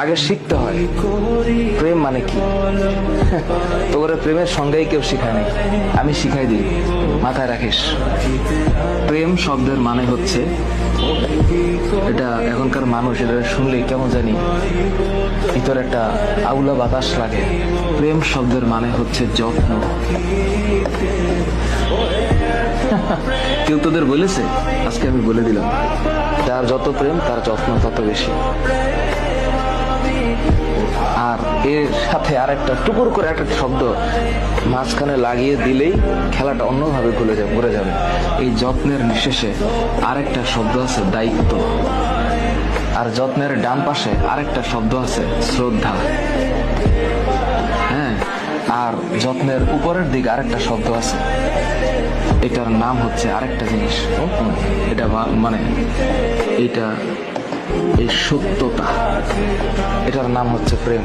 আগে শিখতে হয় প্রেম মানে কি। তোর প্রেমের সঙ্গেই কেউ শিখায় নাই, আমি শিখাই দিই, মাথায় রাখিস। প্রেম শব্দের মানে হচ্ছে, এটা এখনকার মানুষ এটা শুনলেই কেমন জানি ভিতরে একটা আউলা বাতাস লাগে। প্রেম শব্দের মানে হচ্ছে যত্ন। কেউ তোদের বলেছে? আজকে আমি বলে দিলাম, যার যত প্রেম তার যত্ন তত বেশি। আর এর সাথে আর একটা টুকুর করে একটা শব্দ মাঝখানে লাগিয়ে দিলেই খেলাটা অন্যভাবে ঘুরে যাবে। এই যত্নের নিঃশেষে আরেকটা শব্দ আছে দায়িত্ব, আর যত্নের ডান পাশে আরেকটা শব্দ আছে শ্রদ্ধা। হ্যাঁ, আর যত্নের উপরের দিকে আরেকটা শব্দ আছে, এটার নাম হচ্ছে আরেকটা জিনিস। এটা মানে এটা এই সত্যতা, এটার নাম হচ্ছে প্রেম।